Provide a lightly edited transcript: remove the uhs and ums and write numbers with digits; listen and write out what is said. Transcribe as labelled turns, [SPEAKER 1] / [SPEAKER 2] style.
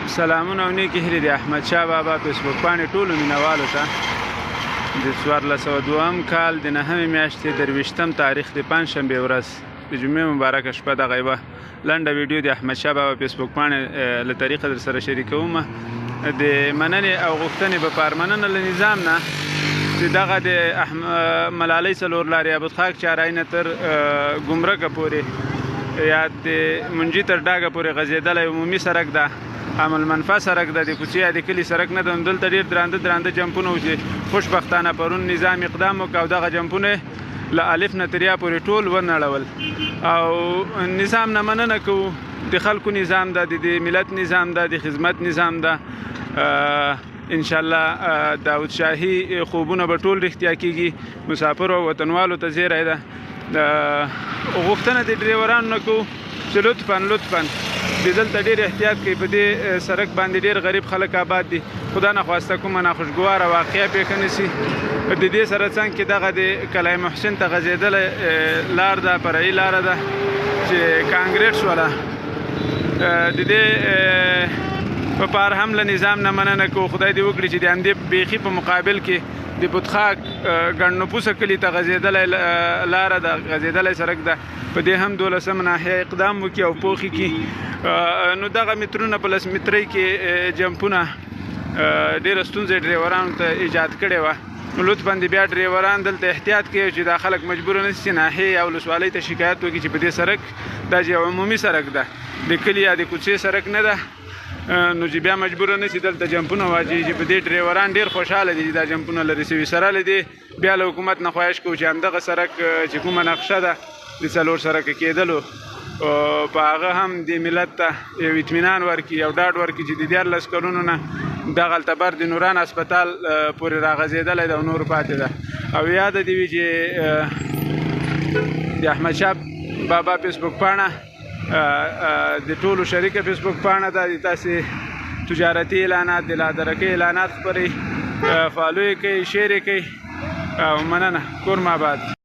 [SPEAKER 1] سلامونه او نیکې هیلې د احمدشاه بابا فیسبوک پاڼې ټولو مینوالو ته د 1402 کال د 9 میاشتې 23 تاریخ د پنجشنبې ورځ د جمعې مبارکه شپه دغه یوه لنډه ویډیو د احمدشاه بابا فیسبوک پاڼې له طریقه در سره شریکوم د مننې او غوښتنې بپاره مننه له نظام نه چې دغه د ملالۍ څلور لارې ابدخاک چارایي تر ګمرکه پورې یا د منجي تر ډاګه پورې غځېدلی عمومي سړک ده عمل منفع سړک ده د کوڅې یا د کلي سړک نه ده دلته ډېر درانده جمپونه وو چې خوشبختانه پرون نظام اقدام وکړ او دغه جمپونه له الف نه تر یا پورې ټول ونړول او نظام نه مننه کوو د خلکو نظام ده د ملت نظام ده د خدمت نظام ده انشاءالله داود شاهي خوبونه به ټول رښتیا کیږي مسافرو او وطنوالو ته زیری ده غوښتنه د ډریورانو نه کوو چې لطفا د دلته ډېر احتیاط کوي په دې سړک باندې ډېر غریب خلک آباد دي خدا نخواسته کومه ناخوشګواره واقعه پیښه نه شي د دې سره څنګ کې دغه د کلای محسن ته غځېدلی لار ده فرعي لاره ده چې کانکریټ شوله د دې په پار هم له نظام نه مننه کوو خدای دې وکړي چې د همدې بیخي په مقابل کې د بودخاک ګڼ نفوسه کلي ته غځېدلی لاره ده غځېدلی سړک ده په دې هم 12 ناحیه اقدام وکړي او پوخې کړي نو دغه مترونه په لس مترۍ کې جمپونه ډېره ستونزه ډریورانو ته ایجاد کړې وه نو لطفا د بیا ډریوران دلته احتیاط کوي چې دا خلک مجبوره نه شي ناحیې یا ولسوالۍ ته شکایت وکړي چې په دې سړک دا چې عمومي سړک ده د کلي یا د کوڅې سړک نه ده نو چې بیا مجبوره نه شي دلته جمپونه واچوي چې په دې ډریوران ډېر خوشحاله دي چې دا جمپونه لرې شوي سره له دې بیا له حکومت نه خواهش کوو چې همدغه سړک چې کومه نقشه ده د څلور سړکه کېدلو په هغه هم د ملت ته یو اطمینان ورکړي یو ډاډ ورکړي چې د 14 کلونو نه دغلته بر د نوران هسپتال پورې راغځېدلی ده او نور پاتې ده او یاده دې وي چې د احمدشاه بابا فیسبوک پاڼه د ټولو شریکه فیسبوک پاڼه ده تاسې تجارتي اعلانات د لادرکۍ اعلانات خپروي فالو یې کوئ شیر یې کوئ او مننه کور ماباد